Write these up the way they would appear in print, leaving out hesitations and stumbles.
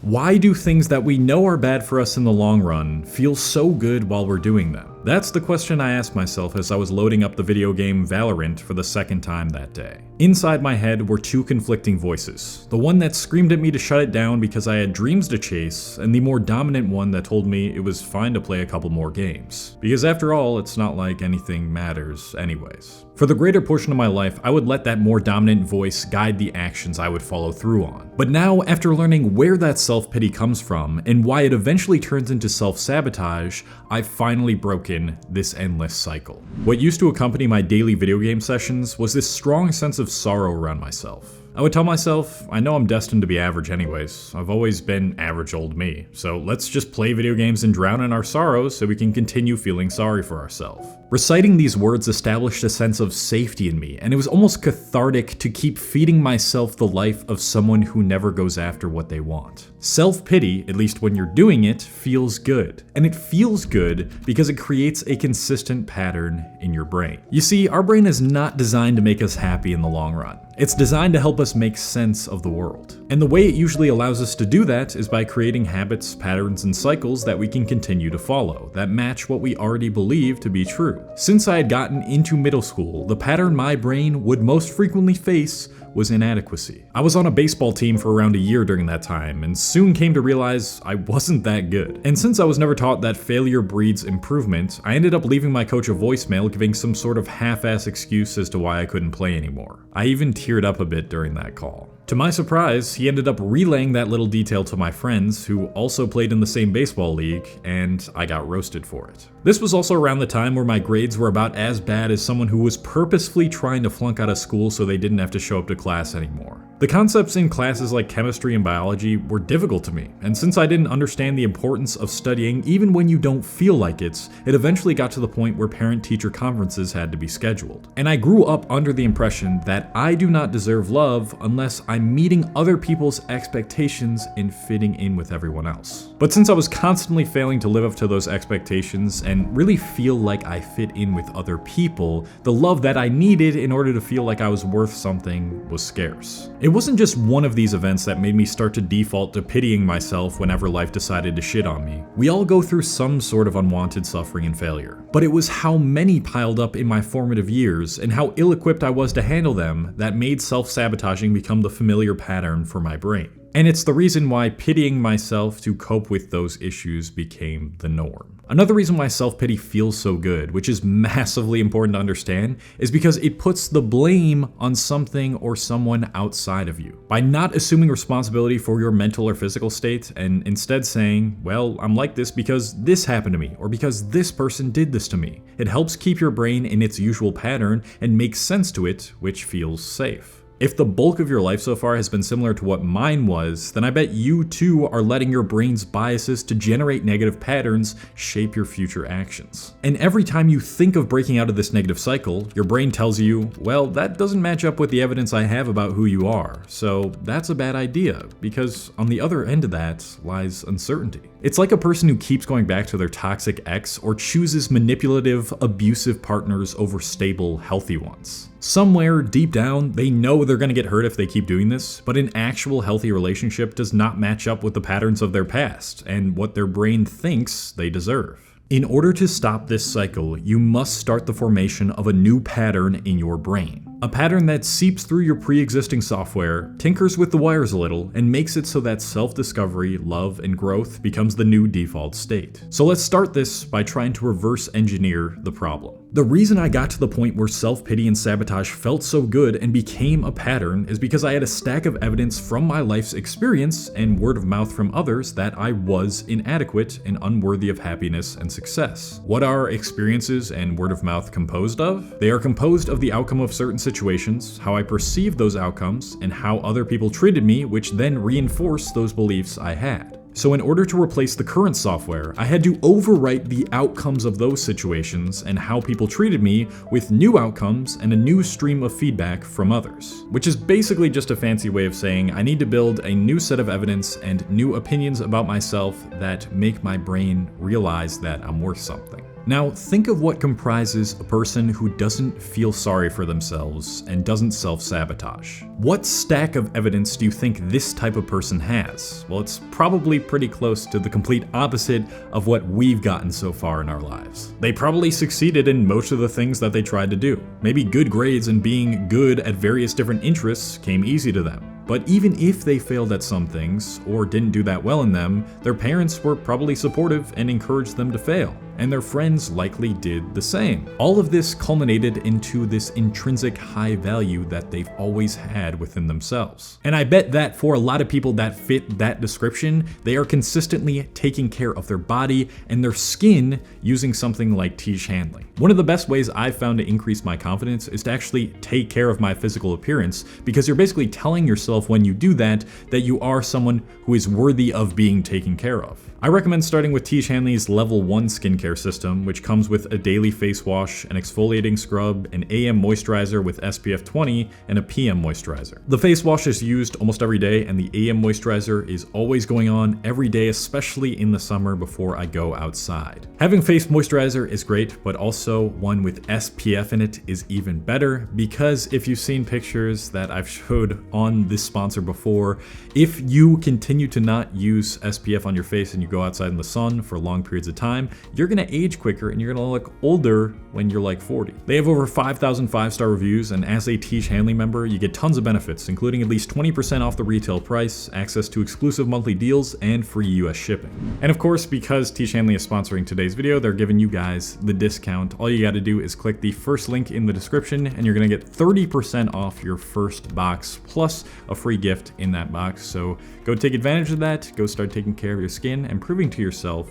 Why do things that we know are bad for us in the long run feel so good while we're doing them? That's the question I asked myself as I was loading up the video game Valorant for the second time that day. Inside my head were two conflicting voices. The one that screamed at me to shut it down because I had dreams to chase, and the more dominant one that told me it was fine to play a couple more games. Because after all, it's not like anything matters anyways. For the greater portion of my life, I would let that more dominant voice guide the actions I would follow through on. But now, after learning where that self-pity comes from and why it eventually turns into self-sabotage, I've finally broken this endless cycle. What used to accompany my daily video game sessions was this strong sense of sorrow around myself. I would tell myself, I know I'm destined to be average anyways. I've always been average old me, so let's just play video games and drown in our sorrows so we can continue feeling sorry for ourselves. Reciting these words established a sense of safety in me, and it was almost cathartic to keep feeding myself the life of someone who never goes after what they want. Self-pity, at least when you're doing it, feels good. And it feels good because it creates a consistent pattern in your brain. You see, our brain is not designed to make us happy in the long run. It's designed to help us make sense of the world. And the way it usually allows us to do that is by creating habits, patterns, and cycles that we can continue to follow, that match what we already believe to be true. Since I had gotten into middle school, the pattern my brain would most frequently face was inadequacy. I was on a baseball team for around a year during that time, and soon came to realize I wasn't that good. And since I was never taught that failure breeds improvement, I ended up leaving my coach a voicemail giving some sort of half-ass excuse as to why I couldn't play anymore. I even teared up a bit during that call. To my surprise, he ended up relaying that little detail to my friends who also played in the same baseball league, and I got roasted for it. This was also around the time where my grades were about as bad as someone who was purposefully trying to flunk out of school so they didn't have to show up to class anymore. The concepts in classes like chemistry and biology were difficult to me, and since I didn't understand the importance of studying even when you don't feel like it eventually got to the point where parent-teacher conferences had to be scheduled. And I grew up under the impression that I do not deserve love unless I'm meeting other people's expectations and fitting in with everyone else. But since I was constantly failing to live up to those expectations and really feel like I fit in with other people, the love that I needed in order to feel like I was worth something was scarce. It wasn't just one of these events that made me start to default to pitying myself whenever life decided to shit on me. We all go through some sort of unwanted suffering and failure. But it was how many piled up in my formative years and how ill-equipped I was to handle them that made self-sabotaging become the familiar pattern for my brain. And it's the reason why pitying myself to cope with those issues became the norm. Another reason why self-pity feels so good, which is massively important to understand, is because it puts the blame on something or someone outside of you. By not assuming responsibility for your mental or physical state and instead saying, well, I'm like this because this happened to me, or because this person did this to me, it helps keep your brain in its usual pattern and makes sense to it, which feels safe. If the bulk of your life so far has been similar to what mine was, then I bet you too are letting your brain's biases to generate negative patterns shape your future actions. And every time you think of breaking out of this negative cycle, your brain tells you, well, that doesn't match up with the evidence I have about who you are, so that's a bad idea, because on the other end of that lies uncertainty. It's like a person who keeps going back to their toxic ex or chooses manipulative, abusive partners over stable, healthy ones. Somewhere deep down, they know they're gonna get hurt if they keep doing this, but an actual healthy relationship does not match up with the patterns of their past and what their brain thinks they deserve. In order to stop this cycle, you must start the formation of a new pattern in your brain. A pattern that seeps through your pre-existing software, tinkers with the wires a little, and makes it so that self-discovery, love, and growth becomes the new default state. So let's start this by trying to reverse engineer the problem. The reason I got to the point where self-pity and sabotage felt so good and became a pattern is because I had a stack of evidence from my life's experience and word of mouth from others that I was inadequate and unworthy of happiness and success. What are experiences and word of mouth composed of? They are composed of the outcome of certain situations, how I perceived those outcomes, and how other people treated me, which then reinforced those beliefs I had. So in order to replace the current software, I had to overwrite the outcomes of those situations and how people treated me with new outcomes and a new stream of feedback from others. Which is basically just a fancy way of saying I need to build a new set of evidence and new opinions about myself that make my brain realize that I'm worth something. Now, think of what comprises a person who doesn't feel sorry for themselves and doesn't self-sabotage. What stack of evidence do you think this type of person has? Well, it's probably pretty close to the complete opposite of what we've gotten so far in our lives. They probably succeeded in most of the things that they tried to do. Maybe good grades and being good at various different interests came easy to them. But even if they failed at some things, or didn't do that well in them, their parents were probably supportive and encouraged them to fail, and their friends likely did the same. All of this culminated into this intrinsic high value that they've always had within themselves. And I bet that for a lot of people that fit that description, they are consistently taking care of their body and their skin using something like Tiege Hanley. One of the best ways I've found to increase my confidence is to actually take care of my physical appearance, because you're basically telling yourself when you do that you are someone who is worthy of being taken care of. I recommend starting with Tiege Hanley's Level 1 skincare system, which comes with a daily face wash, an exfoliating scrub, an AM moisturizer with SPF 20, and a PM moisturizer. The face wash is used almost every day, and the AM moisturizer is always going on every day, especially in the summer before I go outside. Having face moisturizer is great, but also one with SPF in it is even better, because if you've seen pictures that I've showed on this sponsor before, if you continue to not use SPF on your face and you go outside in the sun for long periods of time, you're gonna age quicker and you're gonna look older when you're like 40. They have over 5,000 5-star reviews, and as a Tiege Hanley member, you get tons of benefits, including at least 20% off the retail price, access to exclusive monthly deals, and free US shipping. And of course, because Tiege Hanley is sponsoring today's video, they're giving you guys the discount. All you gotta do is click the first link in the description, and you're gonna get 30% off your first box, plus a free gift in that box. So go take advantage of that, go start taking care of your skin and proving to yourself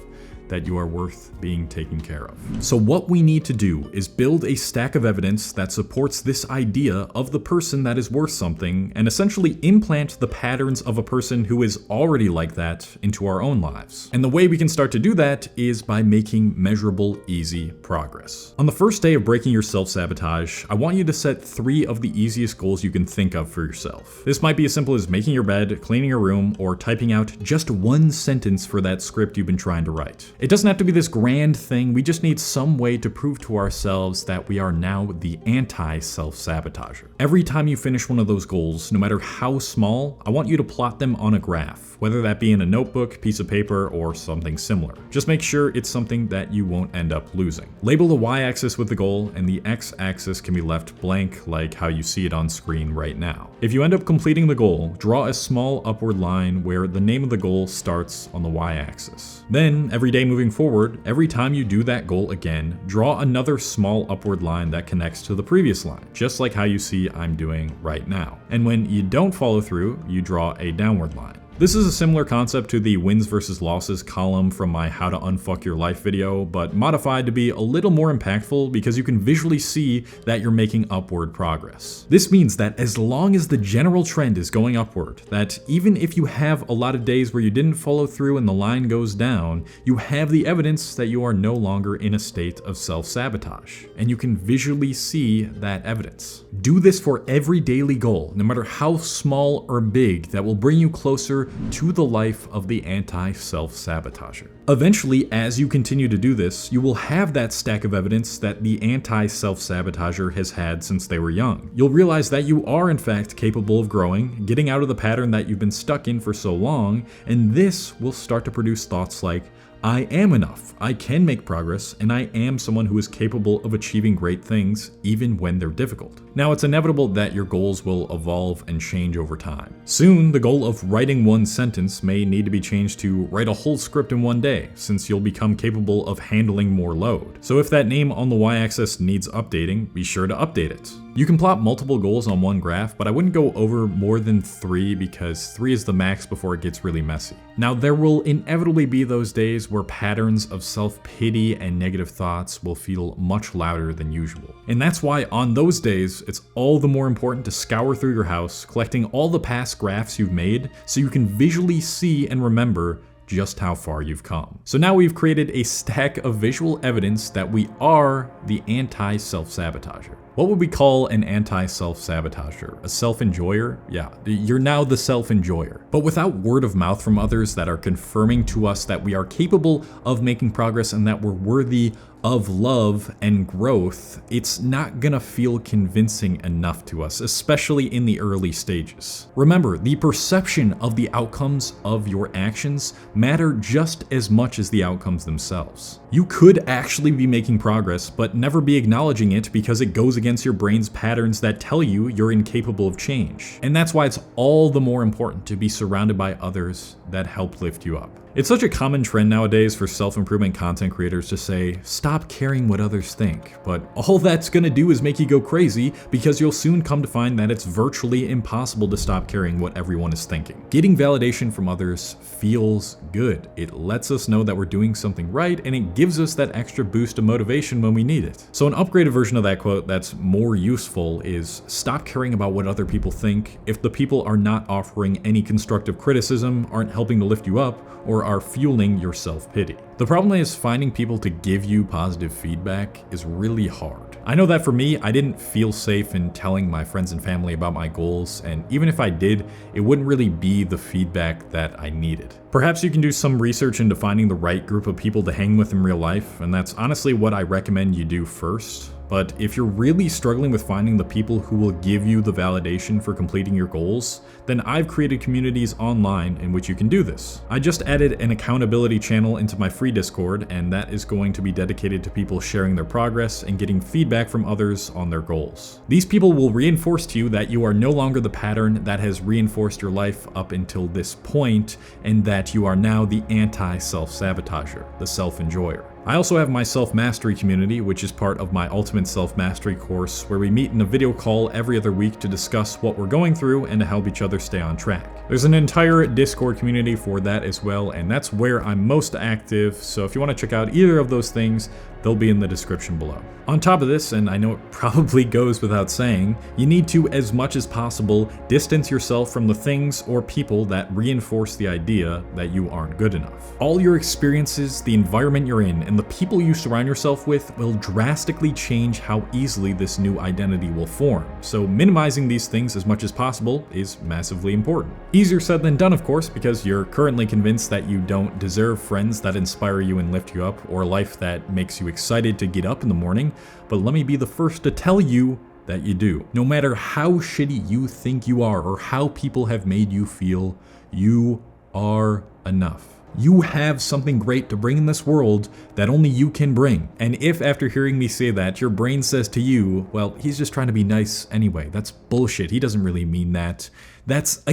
that you are worth being taken care of. So what we need to do is build a stack of evidence that supports this idea of the person that is worth something, and essentially implant the patterns of a person who is already like that into our own lives. And the way we can start to do that is by making measurable, easy progress. On the first day of breaking your self-sabotage, I want you to set 3 of the easiest goals you can think of for yourself. This might be as simple as making your bed, cleaning your room, or typing out just 1 sentence for that script you've been trying to write. It doesn't have to be this grand thing, we just need some way to prove to ourselves that we are now the anti-self-sabotager. Every time you finish one of those goals, no matter how small, I want you to plot them on a graph, whether that be in a notebook, piece of paper, or something similar. Just make sure it's something that you won't end up losing. Label the y-axis with the goal, and the x-axis can be left blank like how you see it on screen right now. If you end up completing the goal, draw a small upward line where the name of the goal starts on the y-axis. Then, every day moving forward, every time you do that goal again, draw another small upward line that connects to the previous line, just like how you see I'm doing right now. And when you don't follow through, you draw a downward line. This is a similar concept to the wins versus losses column from my How to Unfuck Your Life video, but modified to be a little more impactful because you can visually see that you're making upward progress. This means that as long as the general trend is going upward, that even if you have a lot of days where you didn't follow through and the line goes down, you have the evidence that you are no longer in a state of self-sabotage, and you can visually see that evidence. Do this for every daily goal, no matter how small or big, that will bring you closer to the life of the anti-self-sabotager. Eventually, as you continue to do this, you will have that stack of evidence that the anti-self-sabotager has had since they were young. You'll realize that you are in fact capable of growing, getting out of the pattern that you've been stuck in for so long, and this will start to produce thoughts like, I am enough, I can make progress, and I am someone who is capable of achieving great things even when they're difficult. Now, it's inevitable that your goals will evolve and change over time. Soon, the goal of writing 1 sentence may need to be changed to write a whole script in 1 day, since you'll become capable of handling more load. So if that name on the y-axis needs updating, be sure to update it. You can plot multiple goals on one graph, but I wouldn't go over more than 3 because 3 is the max before it gets really messy. Now, there will inevitably be those days where patterns of self-pity and negative thoughts will feel much louder than usual. And that's why on those days, it's all the more important to scour through your house, collecting all the past graphs you've made so you can visually see and remember just how far you've come. So now we've created a stack of visual evidence that we are the anti-self-sabotager. What would we call an anti-self-sabotager? A self-enjoyer? Yeah, you're now the self-enjoyer. But without word of mouth from others that are confirming to us that we are capable of making progress and that we're worthy of love and growth, it's not gonna feel convincing enough to us, especially in the early stages. Remember, the perception of the outcomes of your actions matter just as much as the outcomes themselves. You could actually be making progress, but never be acknowledging it because it goes against your brain's patterns that tell you you're incapable of change. And that's why it's all the more important to be surrounded by others that help lift you up. It's such a common trend nowadays for self-improvement content creators to say, stop caring what others think, but all that's gonna do is make you go crazy because you'll soon come to find that it's virtually impossible to stop caring what everyone is thinking. Getting validation from others feels good. It lets us know that we're doing something right, and it gives us that extra boost of motivation when we need it. So an upgraded version of that quote that's more useful is, stop caring about what other people think if the people are not offering any constructive criticism, aren't helping to lift you up, or are fueling your self-pity. The problem is finding people to give you positive feedback is really hard. I know that for me, I didn't feel safe in telling my friends and family about my goals, and even if I did, it wouldn't really be the feedback that I needed. Perhaps you can do some research into finding the right group of people to hang with in real life, and that's honestly what I recommend you do first. But if you're really struggling with finding the people who will give you the validation for completing your goals, then I've created communities online in which you can do this. I just added an accountability channel into my free Discord, and that is going to be dedicated to people sharing their progress and getting feedback from others on their goals. These people will reinforce to you that you are no longer the pattern that has reinforced your life up until this point, and that you are now the anti-self-sabotager, the self-enjoyer. I also have my self-mastery community, which is part of my Ultimate Self-Mastery course, where we meet in a video call every other week to discuss what we're going through and to help each other stay on track. There's an entire Discord community for that as well, and that's where I'm most active, so if you want to check out either of those things, they'll be in the description below. On top of this, and I know it probably goes without saying, you need to, as much as possible, distance yourself from the things or people that reinforce the idea that you aren't good enough. All your experiences, the environment you're in, and the people you surround yourself with will drastically change how easily this new identity will form. So minimizing these things as much as possible is massively important. Easier said than done, of course, because you're currently convinced that you don't deserve friends that inspire you and lift you up, or a life that makes you excited to get up in the morning, but let me be the first to tell you that you do. No matter how shitty you think you are or how people have made you feel, you are enough. You have something great to bring in this world that only you can bring. And if after hearing me say that, your brain says to you, well, he's just trying to be nice anyway, that's bullshit, he doesn't really mean that. That's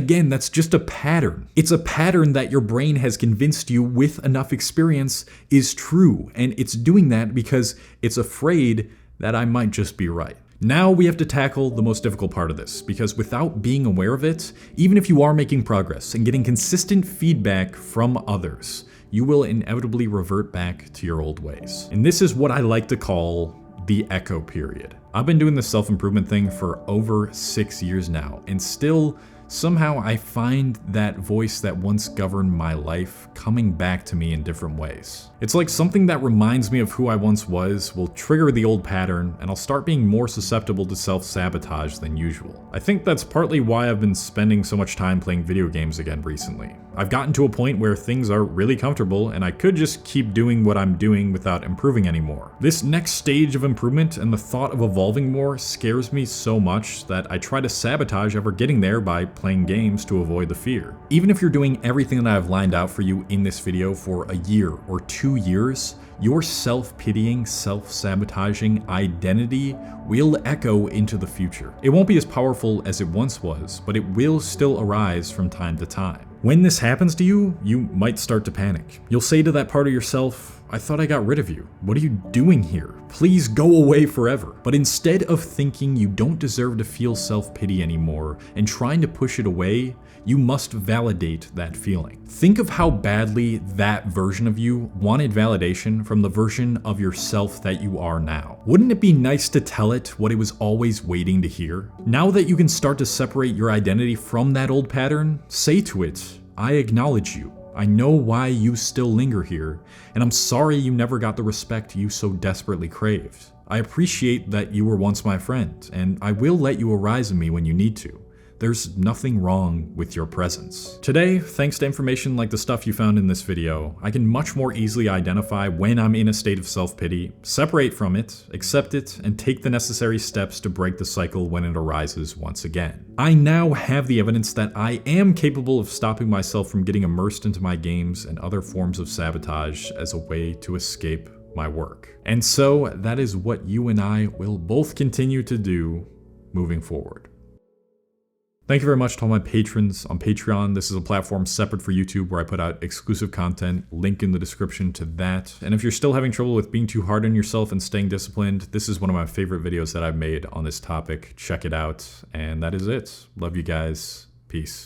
just a pattern. It's a pattern that your brain has convinced you with enough experience is true. And it's doing that because it's afraid that I might just be right. Now we have to tackle the most difficult part of this, because without being aware of it, even if you are making progress and getting consistent feedback from others, you will inevitably revert back to your old ways. And this is what I like to call the echo period. I've been doing this self-improvement thing for over 6 years now, and still, somehow I find that voice that once governed my life coming back to me in different ways. It's like something that reminds me of who I once was will trigger the old pattern, and I'll start being more susceptible to self-sabotage than usual. I think that's partly why I've been spending so much time playing video games again recently. I've gotten to a point where things are really comfortable, and I could just keep doing what I'm doing without improving anymore. This next stage of improvement and the thought of evolving more scares me so much that I try to sabotage ever getting there by playing games to avoid the fear. Even if you're doing everything that I've lined out for you in this video for a year or 2 years, your self-pitying, self-sabotaging identity will echo into the future. It won't be as powerful as it once was, but it will still arise from time to time. When this happens to you, you might start to panic. You'll say to that part of yourself, I thought I got rid of you. What are you doing here? Please go away forever. But instead of thinking you don't deserve to feel self-pity anymore and trying to push it away, you must validate that feeling. Think of how badly that version of you wanted validation from the version of yourself that you are now. Wouldn't it be nice to tell it what it was always waiting to hear? Now that you can start to separate your identity from that old pattern, say to it, I acknowledge you. I know why you still linger here, and I'm sorry you never got the respect you so desperately craved. I appreciate that you were once my friend, and I will let you arise in me when you need to. There's nothing wrong with your presence. Today, thanks to information like the stuff you found in this video, I can much more easily identify when I'm in a state of self-pity, separate from it, accept it, and take the necessary steps to break the cycle when it arises once again. I now have the evidence that I am capable of stopping myself from getting immersed into my games and other forms of sabotage as a way to escape my work. And so, that is what you and I will both continue to do moving forward. Thank you very much to all my patrons on Patreon. This is a platform separate for YouTube where I put out exclusive content, link in the description to that. And if you're still having trouble with being too hard on yourself and staying disciplined, this is one of my favorite videos that I've made on this topic. Check it out. And that is it. Love you guys. Peace.